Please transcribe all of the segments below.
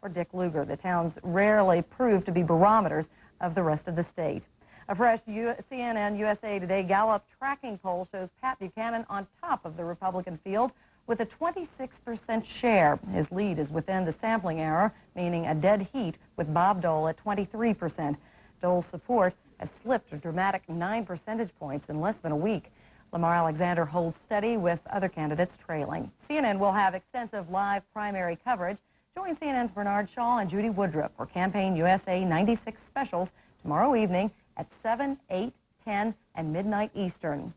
for Dick Lugar. The towns rarely prove to be barometers of the rest of the state. A fresh CNN USA Today Gallup tracking poll shows Pat Buchanan on top of the Republican field with a 26% share. His lead is within the sampling error, meaning a dead heat with Bob Dole at 23%. Dole's support has slipped a dramatic 9 percentage points in less than a week. Lamar Alexander holds steady with other candidates trailing. CNN will have extensive live primary coverage. Join CNN's Bernard Shaw and Judy Woodruff for Campaign USA 96 specials tomorrow evening at 7, 8, 10, and midnight Eastern.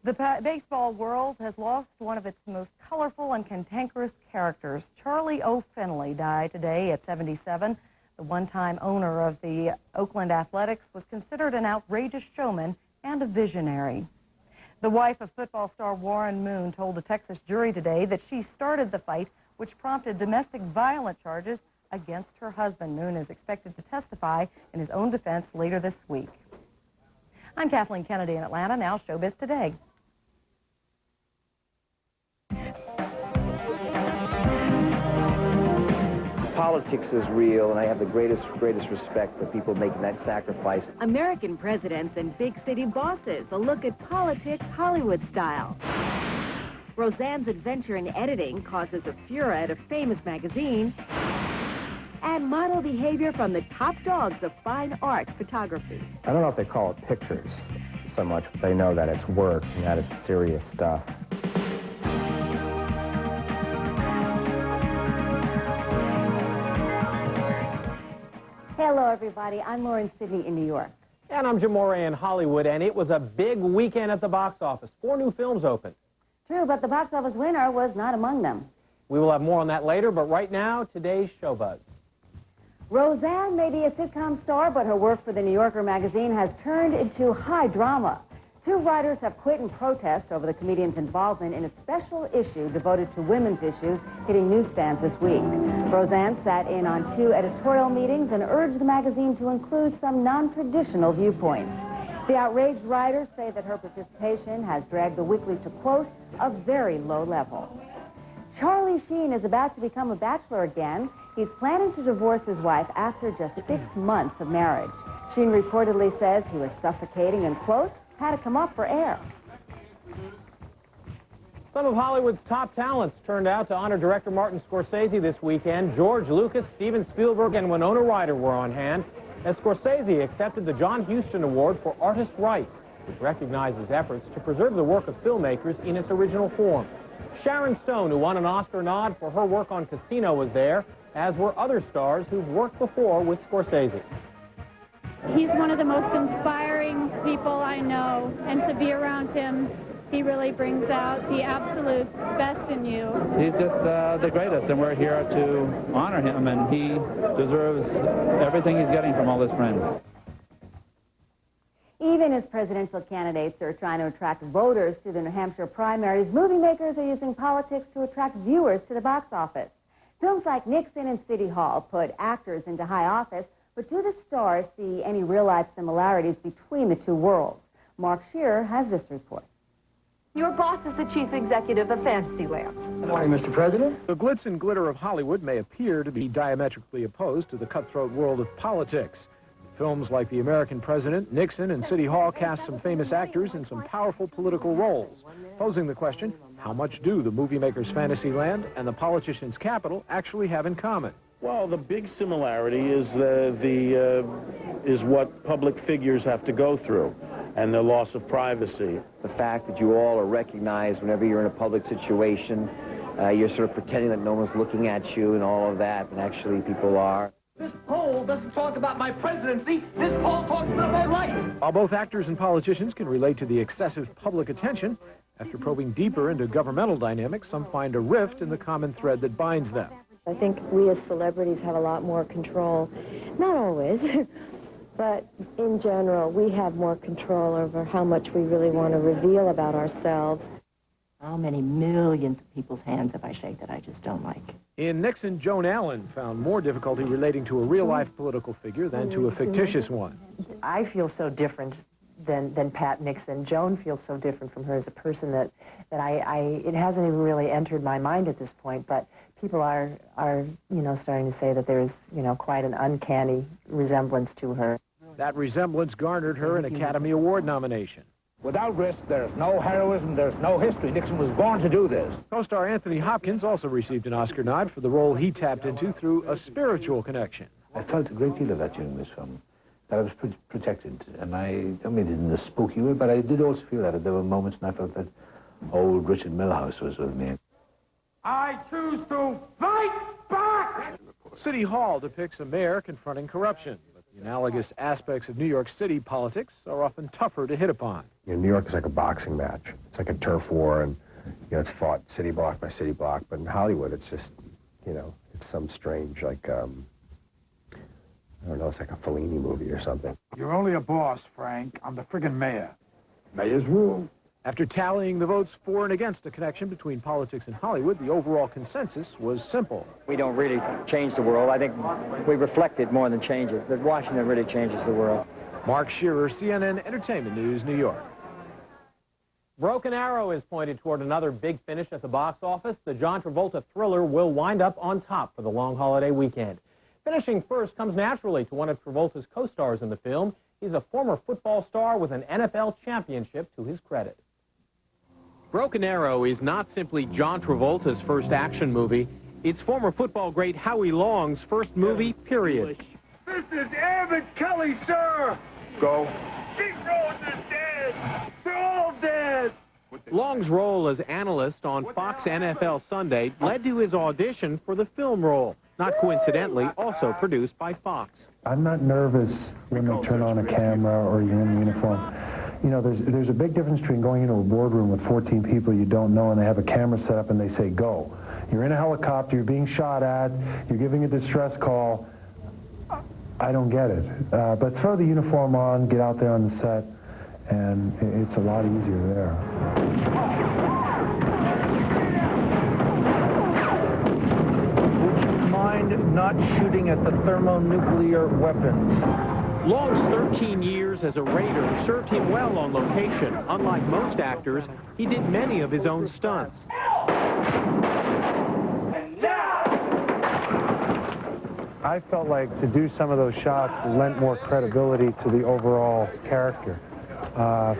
The baseball world has lost one of its most colorful and cantankerous characters. Charlie O. Finley died today at 77. The one-time owner of the Oakland Athletics was considered an outrageous showman and a visionary. The wife of football star Warren Moon told a Texas jury today that she started the fight, which prompted domestic violence charges against her husband. Moon is expected to testify in his own defense later this week. I'm Kathleen Kennedy in Atlanta. Now Showbiz Today. Politics is real, and I have the greatest respect for people making that sacrifice. American presidents and big city bosses, a look at politics Hollywood style. Roseanne's adventure in editing causes a furor at a famous magazine. And model behavior from the top dogs of fine art photography. I don't know if they call it pictures so much, but they know that it's work and that it's serious stuff. Hello, everybody. I'm Lauren Sidney in New York. And I'm Jim Moray in Hollywood, and it was a big weekend at the box office. 4 new films opened. True, but the box office winner was not among them. We will have more on that later, but right now, today's Showbuzz. Roseanne may be a sitcom star, but her work for the New Yorker magazine has turned into high drama. 2 writers have quit in protest over the comedian's involvement in a special issue devoted to women's issues hitting newsstands this week. Roseanne sat in on 2 editorial meetings and urged the magazine to include some non-traditional viewpoints. The outraged writers say that her participation has dragged the weekly to, quote, a very low level. Charlie Sheen is about to become a bachelor again. He's planning to divorce his wife after just 6 months of marriage. Sheen reportedly says he was suffocating and, quote, had to come up for air. Some of Hollywood's top talents turned out to honor director Martin Scorsese this weekend. George Lucas, Steven Spielberg, and Winona Ryder were on hand as Scorsese accepted the John Huston Award for Artist Right, which recognizes efforts to preserve the work of filmmakers in its original form. Sharon Stone, who won an Oscar nod for her work on Casino, was there, as were other stars who've worked before with Scorsese. He's one of the most inspiring people I know, and to be around him, he really brings out the absolute best in you. He's just the greatest, and we're here to honor him, and he deserves everything he's getting from all his friends. Even as presidential candidates are trying to attract voters to the New Hampshire primaries, movie makers are using politics to attract viewers to the box office. Films like Nixon and City Hall put actors into high office, but do the stars see any real-life similarities between the two worlds? Mark Shearer has this report. Your boss is the chief executive of Fantasywear. Good morning, Mr. President. The glitz and glitter of Hollywood may appear to be diametrically opposed to the cutthroat world of politics. Films like The American President, Nixon, and City Hall cast some famous actors in some powerful political roles, posing the question, how much do the movie maker's fantasy land and the politician's capital actually have in common? Well, the big similarity is is what public figures have to go through, and the loss of privacy. The fact that you all are recognized whenever you're in a public situation, you're sort of pretending that no one's looking at you and all of that, and actually people are. This poll doesn't talk about my presidency. This poll talks about my life. While both actors and politicians can relate to the excessive public attention, after probing deeper into governmental dynamics, some find a rift in the common thread that binds them. I think we as celebrities have a lot more control. Not always, but in general, we have more control over how much we really want to reveal about ourselves. How many millions of people's hands have I shaken that I just don't like? In Nixon, Joan Allen found more difficulty relating to a real-life political figure than to a fictitious one. I feel so different than Pat Nixon. Joan feels so different from her as a person that it hasn't even really entered my mind at this point, but people are, starting to say that there's, quite an uncanny resemblance to her. That resemblance garnered her an Academy Award nomination. Without risk, there's no heroism, there's no history. Nixon was born to do this. Co-star Anthony Hopkins also received an Oscar nod for the role he tapped into through a spiritual connection. I felt a great deal of that during this film, that I was protected. And I mean it in a spooky way, but I did also feel that. There were moments when I felt that old Richard Milhouse was with me. I choose to fight back! City Hall depicts a mayor confronting corruption, but the analogous aspects of New York City politics are often tougher to hit upon. New York is like a boxing match. It's like a turf war, and, it's fought city block by city block. But in Hollywood, it's just, it's some strange, like, I don't know, it's like a Fellini movie or something. You're only a boss, Frank. I'm the friggin' mayor. Mayor's rule. After tallying the votes for and against a connection between politics and Hollywood, the overall consensus was simple. We don't really change the world. I think we reflect it more than change it. That Washington really changes the world. Mark Shearer, CNN Entertainment News, New York. Broken Arrow is pointed toward another big finish at the box office. The John Travolta thriller will wind up on top for the long holiday weekend. Finishing first comes naturally to one of Travolta's co-stars in the film. He's a former football star with an NFL championship to his credit. Broken Arrow is not simply John Travolta's first action movie. It's former football great Howie Long's first movie, period. This is Abbott Kelly, sir! Go. Big Rose is dead! They're all dead! Long's role as analyst on Fox NFL Sunday led to his audition for the film role, not coincidentally also produced by Fox. I'm not nervous when they turn on a camera or you're in uniform. There's a big difference between going into a boardroom with 14 people you don't know and they have a camera set up and they say, go. You're in a helicopter, you're being shot at, you're giving a distress call. I don't get it. But throw the uniform on, get out there on the set, and it's a lot easier there. Would you mind not shooting at the thermonuclear weapons? Long's 13 years as a Raider served him well on location. Unlike most actors, he did many of his own stunts. I felt like to do some of those shots lent more credibility to the overall character.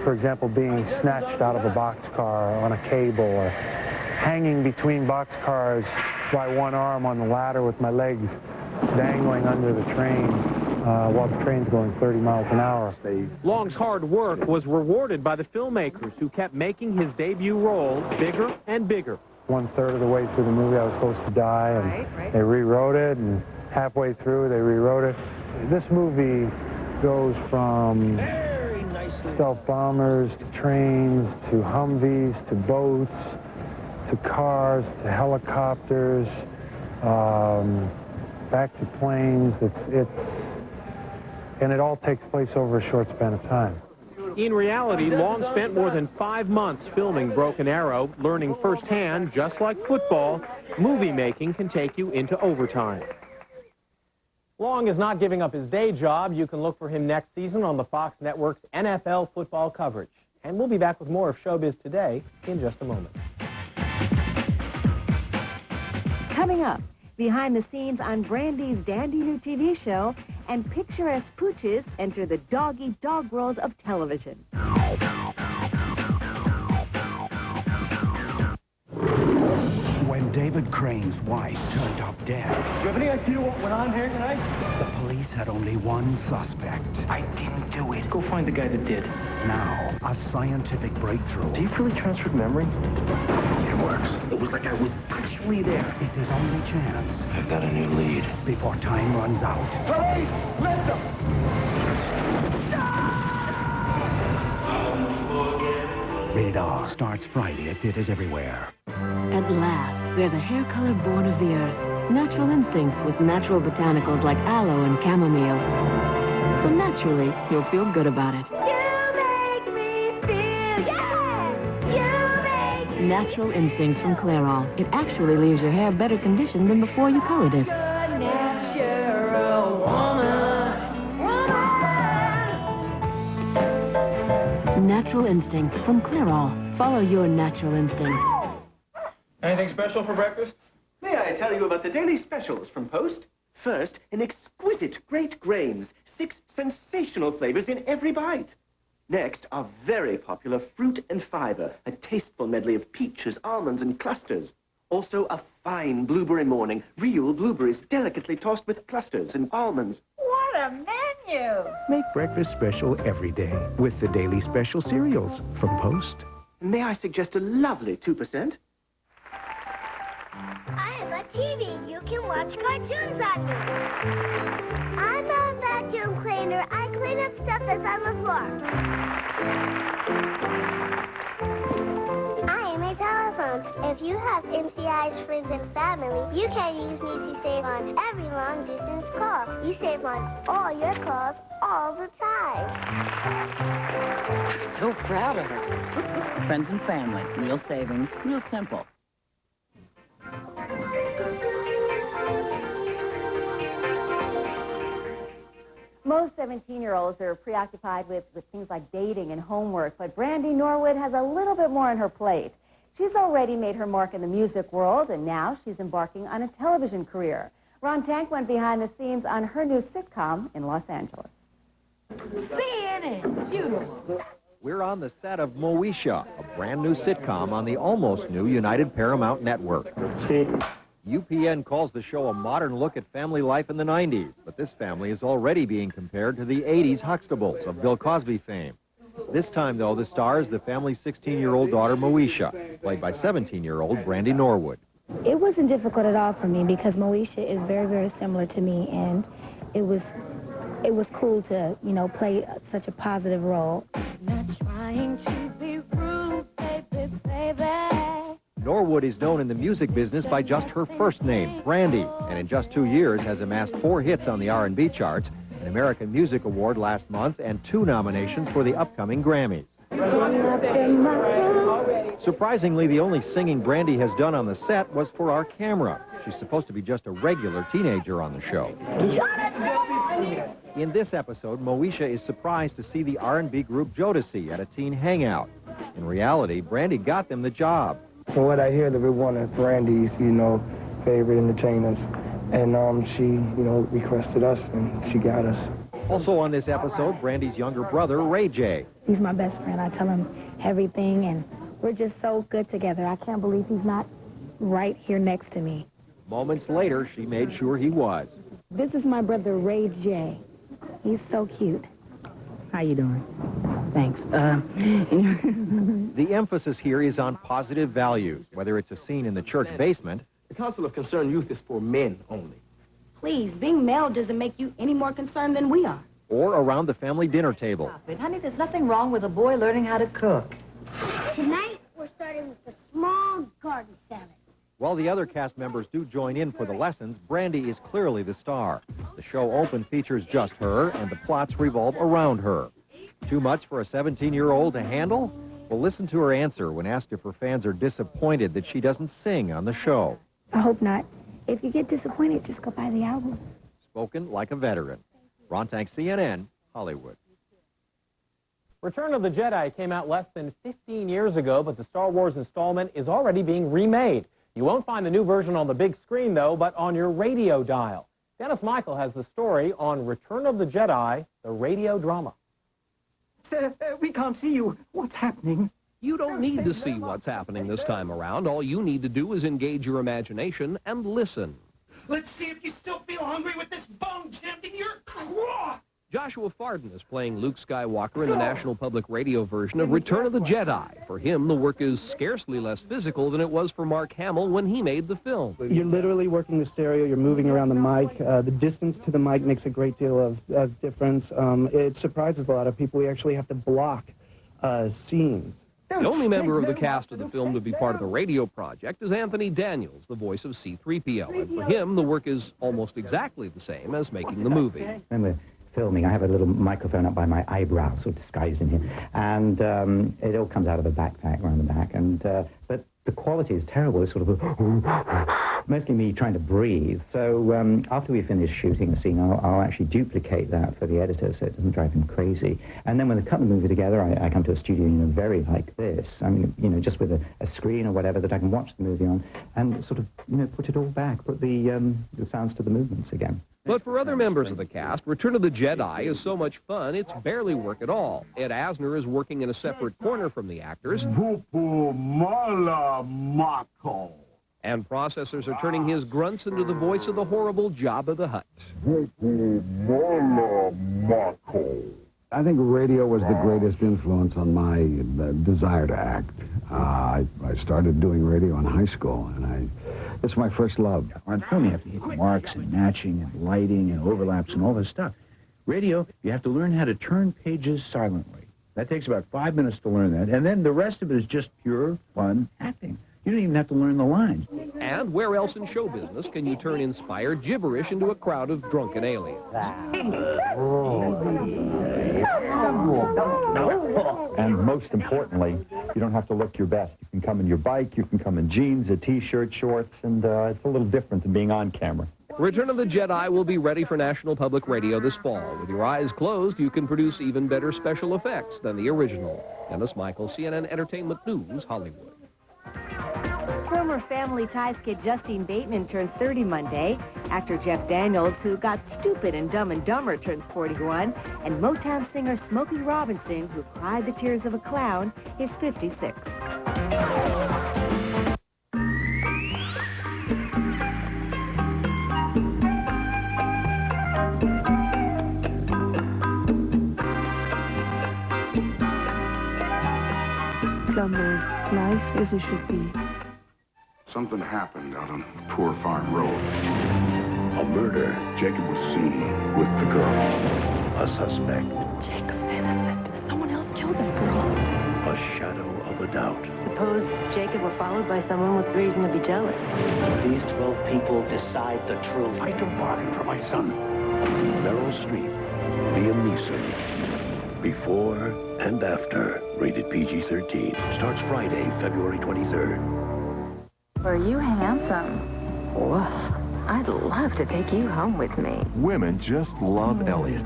For example, being snatched out of a boxcar on a cable, or hanging between boxcars by one arm on the ladder with my legs dangling under the train while the train's going 30 miles an hour. Long's hard work was rewarded by the filmmakers who kept making his debut role bigger and bigger. 1/3 of the way through the movie, I was supposed to die, and they rewrote it, and halfway through, they rewrote it. This movie goes from stealth bombers to trains to Humvees to boats to cars to helicopters, back to planes. And it all takes place over a short span of time. In reality, Long spent more than 5 months filming Broken Arrow, learning firsthand, just like football, movie making can take you into overtime. Long is not giving up his day job. You can look for him next season on the Fox Network's NFL football coverage. And we'll be back with more of Showbiz Today in just a moment. Coming up, behind the scenes on Brandy's dandy new TV show, and picturesque pooches enter the dog-eat-dog world of television. When David Crane's wife turned up dead, Do you have any idea what went on here tonight? the police had only one suspect. I didn't do it. Go find the guy that did. Now, a scientific breakthrough. Do you really transferred memory? It works. It was like I was actually there. It's his only chance. I've got a new lead. Before time runs out. Police! Let them! Rated R starts Friday at theaters everywhere. At last, there's a hair color born of the earth. Natural instincts with natural botanicals like aloe and chamomile. So naturally, you'll feel good about it. You make me feel, yes! You make me Natural instincts from Clairol. It actually leaves your hair better conditioned than before you colored it. a natural woman. Natural instincts from Clairol. Follow your natural instincts. Anything special for breakfast? May I I tell you about the daily specials from Post? First, an exquisite great grains, 6 sensational flavors in every bite. Next, our very popular fruit and fiber, a tasteful medley of peaches, almonds, and clusters. Also, a fine blueberry morning, real blueberries delicately tossed with clusters and almonds. What a menu! Make breakfast special every day with the Daily Special cereals from Post. May I suggest a lovely 2%? I have a TV. You can watch cartoons on me. I'm a vacuum cleaner. I clean up stuff that's on the floor. I am a telephone. If you have MCI's friends and family, you can use me to save on every long-distance call. You save on all your calls all the time. I'm so proud of her. Friends and family, real savings, real simple. Most 17-year-olds are preoccupied with things like dating and homework, but Brandy Norwood has a little bit more on her plate. She's already made her mark in the music world, and now she's embarking on a television career. Ron Tank went behind the scenes on her new sitcom in Los Angeles. CNN, beautiful. We're on the set of Moesha, a brand new sitcom on the almost new United Paramount Network. UPN calls the show a modern look at family life in the 90s, but this family is already being compared to the 80s Huxtables of Bill Cosby fame. This time, though, the star is the family's 16-year-old daughter, Moesha, played by 17-year-old Brandy Norwood. It wasn't difficult at all for me because Moesha is very, very similar to me, and it was cool to, play such a positive role. Not trying to be rude, baby. Norwood is known in the music business by just her first name, Brandy, and in just 2 years has amassed 4 hits on the R&B charts, an American Music Award last month, and 2 nominations for the upcoming Grammys. Surprisingly, the only singing Brandy has done on the set was for our camera. She's supposed to be just a regular teenager on the show. In this episode, Moesha is surprised to see the R&B group Jodeci at a teen hangout. In reality, Brandy got them the job. From what I hear, they were one of Brandy's, favorite entertainers. And she, requested us, and she got us. Also on this episode, Brandy's younger brother, Ray J. He's my best friend. I tell him everything, and we're just so good together. I can't believe he's not right here next to me. Moments later, she made sure he was. This is my brother, Ray J. He's so cute. How you doing? Thanks. The emphasis here is on positive values, whether it's a scene in the church basement. The Council of Concerned Youth is for men only. Please, being male doesn't make you any more concerned than we are. Or around the family dinner table. Honey, there's nothing wrong with a boy learning how to cook. Tonight, we're starting with the small garden salad. While the other cast members do join in for the lessons, Brandy is clearly the star. The show open features just her, and the plots revolve around her. Too much for a 17-year-old to handle? Well, listen to her answer when asked if her fans are disappointed that she doesn't sing on the show. I hope not. If you get disappointed, just go buy the album. Spoken like a veteran. Ron Tank, CNN, Hollywood. Return of the Jedi came out less than 15 years ago, but the Star Wars installment is already being remade. You won't find the new version on the big screen, though, but on your radio dial. Dennis Michael has the story on Return of the Jedi, the radio drama. We can't see you. What's happening? You don't need to see what's happening this time around. All you need to do is engage your imagination and listen. Let's see if you still feel hungry with this bone jammed in your craw. Joshua Farden is playing Luke Skywalker in the National Public Radio version of Return of the Jedi. For him, the work is scarcely less physical than it was for Mark Hamill when he made the film. You're literally working the stereo. You're moving around the mic. The distance to the mic makes a great deal of difference. It surprises a lot of people. We actually have to block scenes. The only member of the cast of the film to be part of the radio project is Anthony Daniels, the voice of C-3PO. And for him, the work is almost exactly the same as making the movie. Remember, filming, I have a little microphone up by my eyebrow, sort of disguised in here, and it all comes out of a backpack around the back, and but the quality is terrible. It's sort of a mostly me trying to breathe. So after we finish shooting a scene, I'll actually duplicate that for the editor so it doesn't drive him crazy. And then when we cut the movie together, I come to a studio, very like this. I mean, just with a screen or whatever that I can watch the movie on and sort of, put it all back, put the sounds to the movements again. But for other members of the cast, Return of the Jedi is so much fun, it's barely work at all. Ed Asner is working in a separate corner from the actors. And processors are turning his grunts into the voice of the horrible Jabba the Hutt. I think radio was the greatest influence on my desire to act. I started doing radio in high school, and it's my first love. On film, you have to hit marks and matching and lighting and overlaps and all this stuff. Radio, you have to learn how to turn pages silently. That takes about 5 minutes to learn that, and then the rest of it is just pure, fun acting. You don't even have to learn the lines. And where else in show business can you turn inspired gibberish into a crowd of drunken aliens? And most importantly, you don't have to look your best. You can come in your bike, you can come in jeans, a T-shirt, shorts, and it's a little different than being on camera. Return of the Jedi will be ready for National Public Radio this fall. With your eyes closed, you can produce even better special effects than the original. Dennis Michael, CNN Entertainment News, Hollywood. Former Family Ties kid Justine Bateman turns 30 Monday. Actor Jeff Daniels, who got stupid in Dumb and Dumber, turns 41. And Motown singer Smokey Robinson, who cried the tears of a clown, is 56. Plumber, life as it should be. Something happened out on Poor Farm Road. A murder. Jacob was seen with the girl. A suspect. Jacob, say that someone else killed that girl. A shadow of a doubt. Suppose Jacob were followed by someone with reason to be jealous. These 12 people decide the truth. I took bargain for my son. Meryl Streep, Liam Neeson. Before and After. Rated PG-13. Starts Friday, February 23rd. Are you handsome? Well, I'd love to take you home with me. Women just love Elliot.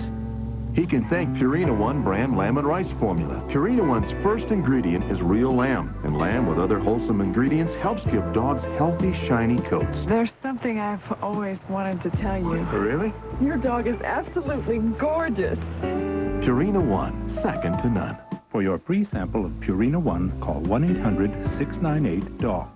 He can thank Purina One brand lamb and rice formula. Purina One's first ingredient is real lamb, and lamb with other wholesome ingredients helps give dogs healthy, shiny coats. There's something I've always wanted to tell you. Really? Your dog is absolutely gorgeous. Purina One, second to none. For your free sample of Purina One, call 1-800-698-DOGS.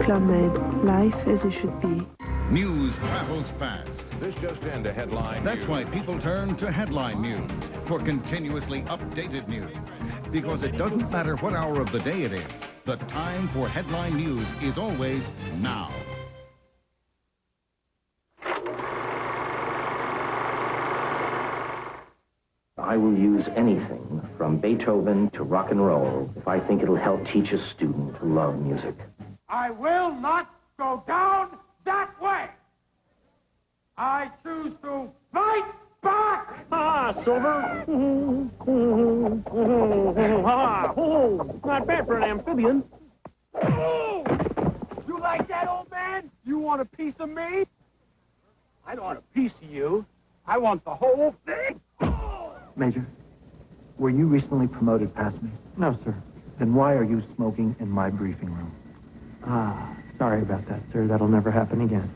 Club Med, life as it should be. News travels fast. This just into headline That's why people turn to Headline News for continuously updated news. Because it doesn't matter what hour of the day it is, the time for Headline News is always now. I will use anything from Beethoven to rock and roll if I think it'll help teach a student to love music. I will not go down that way. I choose to fight back. Ah, Silver. Not bad for an amphibian. You like that, old man? You want a piece of me? I don't want a piece of you. I want the whole thing. Major, were you recently promoted past me? No, sir. Then why are you smoking in my briefing room? Ah, sorry about that, sir. That'll never happen again.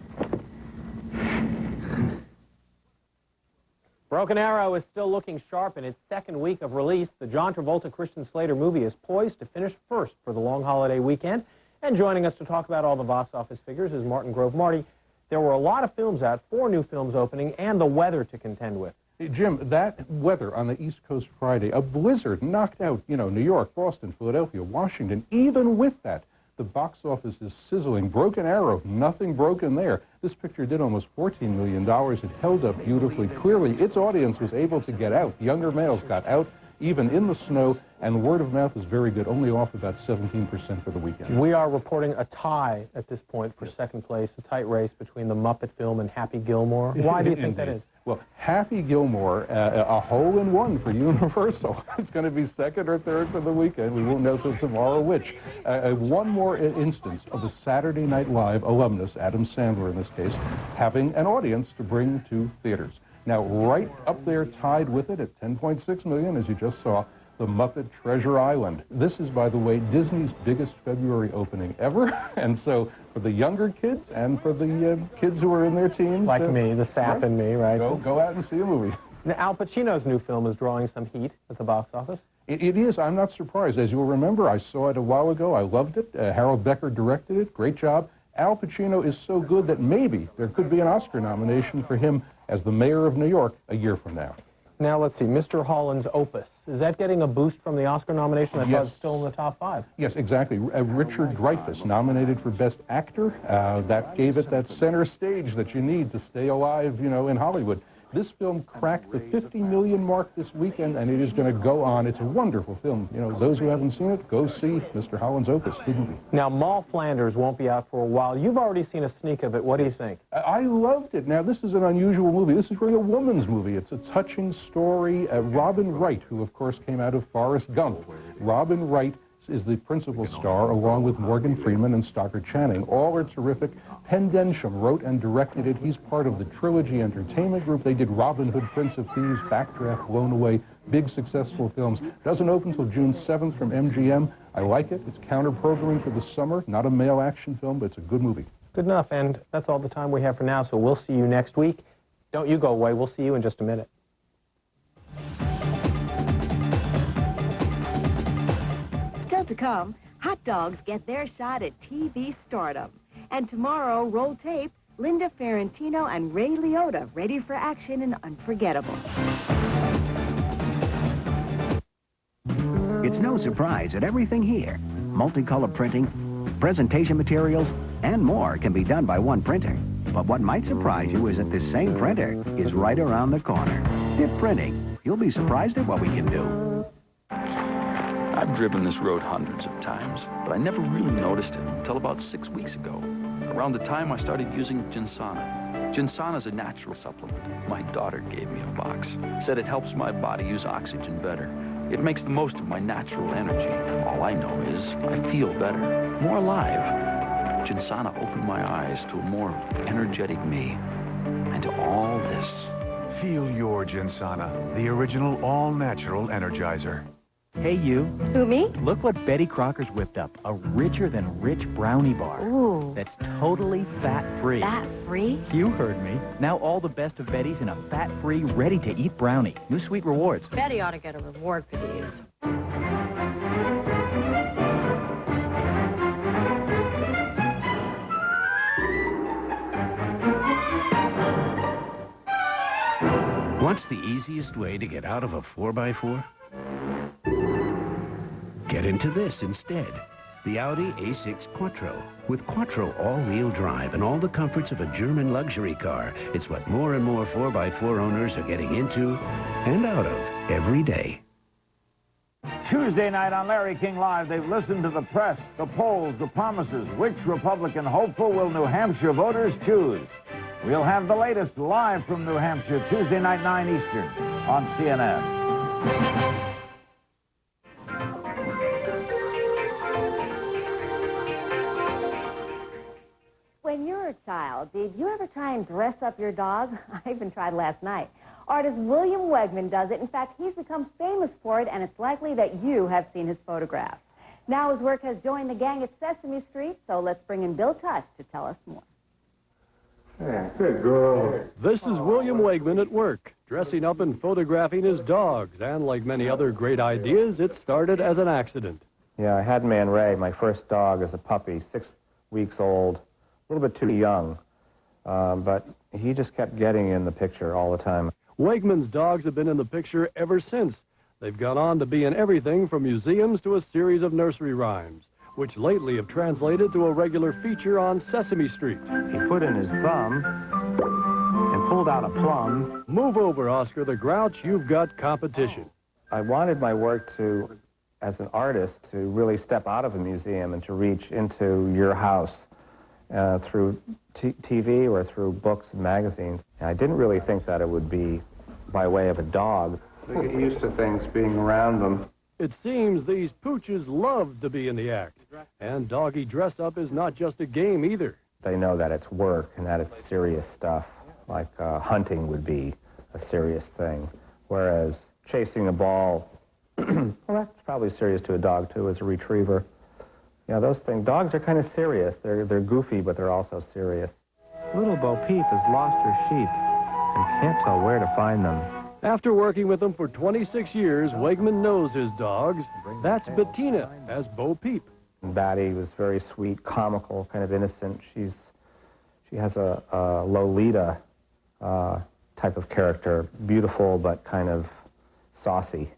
Broken Arrow is still looking sharp in its second week of release. The John Travolta Christian Slater movie is poised to finish first for the long holiday weekend. And joining us to talk about all the box office figures is Martin Grove. Marty, there were a lot of films out, 4 new films opening, and the weather to contend with. Hey, Jim, that weather on the East Coast Friday, a blizzard knocked out, New York, Boston, Philadelphia, Washington. Even with that, the box office is sizzling. Broken Arrow, nothing broken there. This picture did almost $14 million. It held up beautifully. Clearly, its audience was able to get out. Younger males got out, even in the snow, And word of mouth is very good, only off about 17% for the weekend. We are reporting a tie at this point for second place, a tight race between the Muppet film and Happy Gilmore. Why do you think that is? Well, Happy Gilmore, a hole-in-one for Universal. It's going to be second or third for the weekend. We won't know till tomorrow which. One more instance of the Saturday Night Live alumnus, Adam Sandler in this case, having an audience to bring to theaters. Now, right up there tied with it at 10.6 million, as you just saw, the Muppet Treasure Island. This is, by the way, Disney's biggest February opening ever. And so for the younger kids and for the kids who are in their teens. Like me, the sap in me, right? Go out and see a movie. Now, Al Pacino's new film is drawing some heat at the box office. It is. I'm not surprised. As you'll remember, I saw it a while ago. I loved it. Harold Becker directed it. Great job. Al Pacino is so good that maybe there could be an Oscar nomination for him as the mayor of New York a year from now. Now, let's see, Mr. Holland's Opus. Is that getting a boost from the Oscar nomination? I thought it's still in the top 5. Yes, exactly. Richard Dreyfuss, nominated for Best Actor. That gave it that center stage that you need to stay alive, in Hollywood. This film cracked the 50 million mark this weekend, and it is going to go on. It's a wonderful film. Those who haven't seen it, go see Mr. Holland's Opus. Good movie. Now, Moll Flanders won't be out for a while. You've already seen a sneak of it. What do you think? I loved it. Now, this is an unusual movie. This is really a woman's movie. It's a touching story. Robin Wright, who, of course, came out of Forrest Gump. Robin Wright is the principal star, along with Morgan Freeman and Stockard Channing. All are terrific. Penn Densham wrote and directed it. He's part of the Trilogy Entertainment Group. They did Robin Hood, Prince of Thieves, Backdraft, Blown Away, big successful films. Doesn't open until June 7th from MGM. I like it. It's counter-programming for the summer. Not a male action film, but it's a good movie. Good enough, and that's all the time we have for now, so we'll see you next week. Don't you go away. We'll see you in just a minute. Still to come, hot dogs get their shot at TV stardom. And tomorrow, roll tape, Linda Ferrantino and Ray Liotta ready for action in Unforgettable. It's no surprise that everything here, multicolor printing, presentation materials, and more can be done by one printer. But what might surprise you is that this same printer is right around the corner. Dip Printing. You'll be surprised at what we can do. I've driven this road hundreds of times, but I never really noticed it until about 6 weeks ago, around the time I started using Ginsana. Ginsana is a natural supplement. My daughter gave me a box. Said it helps my body use oxygen better. It makes the most of my natural energy. All I know is I feel better, more alive. Ginsana opened my eyes to a more energetic me, and to all this. Feel your Ginsana, the original all-natural energizer. Hey, you. Who, me? Look what Betty Crocker's whipped up. A richer-than-rich brownie bar. Ooh. That's totally fat-free. Fat-free? You heard me. Now all the best of Betty's in a fat-free, ready-to-eat brownie. New Sweet Rewards. Betty ought to get a reward for these. What's the easiest way to get out of a 4x4? Get into this instead. The Audi A6 Quattro. With Quattro all-wheel drive and all the comforts of a German luxury car, it's what more and more 4x4 owners are getting into and out of every day. Tuesday night on Larry King Live, they've listened to the press, the polls, the promises. Which Republican hopeful will New Hampshire voters choose? We'll have the latest live from New Hampshire, Tuesday night, 9 Eastern, on CNN. When you were a child, did you ever try and dress up your dog? I even tried last night. Artist William Wegman does it. In fact, he's become famous for it, and it's likely that you have seen his photographs. Now his work has joined the gang at Sesame Street, so let's bring in Bill Tush to tell us more. Hey, good girl. This is William Wegman at work, dressing up and photographing his dogs. And like many other great ideas, it started as an accident. Yeah, I had Man Ray, my first dog, as a puppy, 6 weeks old, a little bit too young. But he just kept getting in the picture all the time. Wegman's dogs have been in the picture ever since. They've gone on to be in everything from museums to a series of nursery rhymes, which lately have translated to a regular feature on Sesame Street. He put in his thumb and pulled out a plum. Move over, Oscar the Grouch. You've got competition. I wanted my work to as an artist, to really step out of a museum and to reach into your house through TV or through books and magazines. And I didn't really think that it would be by way of a dog. They get used to things being around them. It seems these pooches love to be in the act. And doggy dress-up is not just a game either. They know that it's work and that it's serious stuff, like hunting would be a serious thing. Whereas chasing a ball, well, that's probably serious to a dog, too, as a retriever. You know, those things, dogs are kind of serious. They're goofy, but they're also serious. Little Bo Peep has lost her sheep and can't tell where to find them. After working with them for 26 years, Wegman knows his dogs. That's Bettina as Bo Peep. Batty was very sweet, comical, kind of innocent. She has a Lolita type of character, beautiful but kind of saucy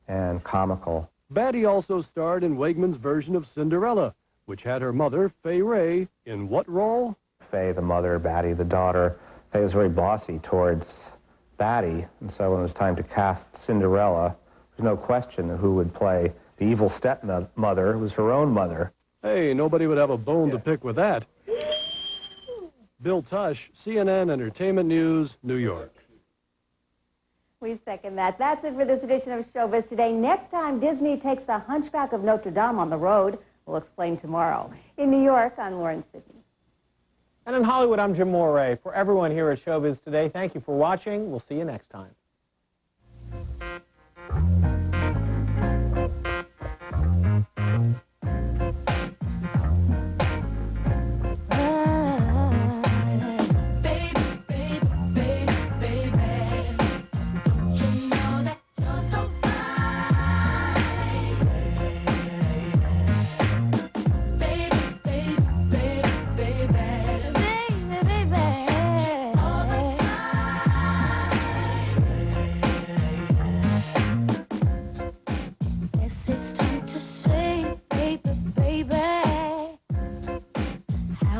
and comical. Batty also starred in Wegman's version of Cinderella, which had her mother, Fay Ray, in what role? Fay the mother, Batty the daughter. Fay was very bossy towards Batty, and so when it was time to cast Cinderella, there's no question who would play the evil stepmother. It was her own mother. Hey, nobody would have a bone to pick with that. Bill Tush, CNN Entertainment News, New York. We second that. That's it for this edition of Showbiz Today. Next time, Disney takes the Hunchback of Notre Dame on the road. We'll explain tomorrow. In New York, I'm Lauren Sidney. And in Hollywood, I'm Jim Moray. For everyone here at Showbiz Today, thank you for watching. We'll see you next time.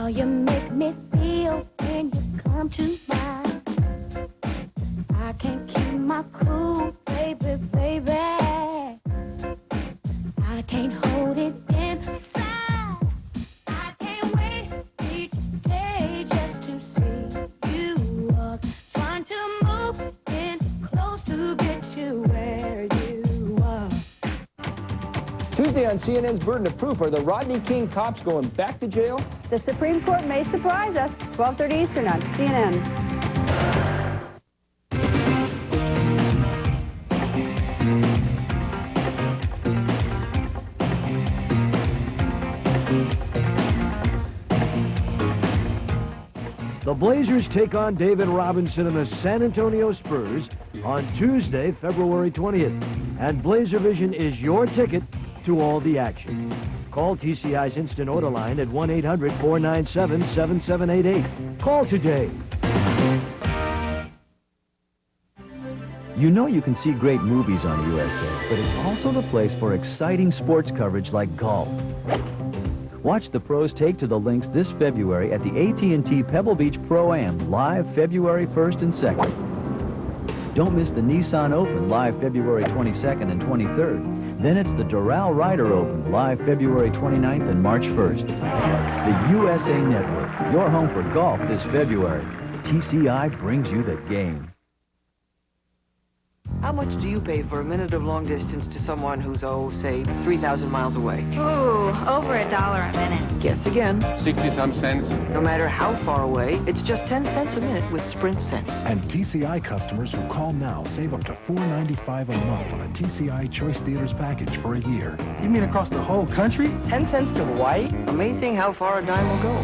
You make me feel when you come to mind. I can't keep my cool, baby, baby. I can't hold it inside. I can't wait each day just to see you up. Trying to move in close to get you where you are. Tuesday on CNN's Burden of Proof, are the Rodney King cops going back to jail? The Supreme Court may surprise us. 12:30 Eastern on CNN. The Blazers take on David Robinson and the San Antonio Spurs on Tuesday, February 20th. And Blazer Vision is your ticket to all the action. Call TCI's Instant Order line at 1-800-497-7788. Call today. You know you can see great movies on USA, but it's also the place for exciting sports coverage like golf. Watch the pros take to the links this February at the AT&T Pebble Beach Pro-Am, live February 1st and 2nd. Don't miss the Nissan Open, live February 22nd and 23rd. Then it's the Doral Ryder Open, live February 29th and March 1st. The USA Network, your home for golf this February. TCI brings you the game. How much do you pay for a minute of long distance to someone who's, say, 3,000 miles away? Ooh, over $1 a minute. Guess again. 60-some cents. No matter how far away, it's just 10 cents a minute with Sprint Cents. And TCI customers who call now save up to $4.95 a month on a TCI Choice Theaters package for a year. You mean across the whole country? 10 cents to Hawaii? Amazing how far a dime will go.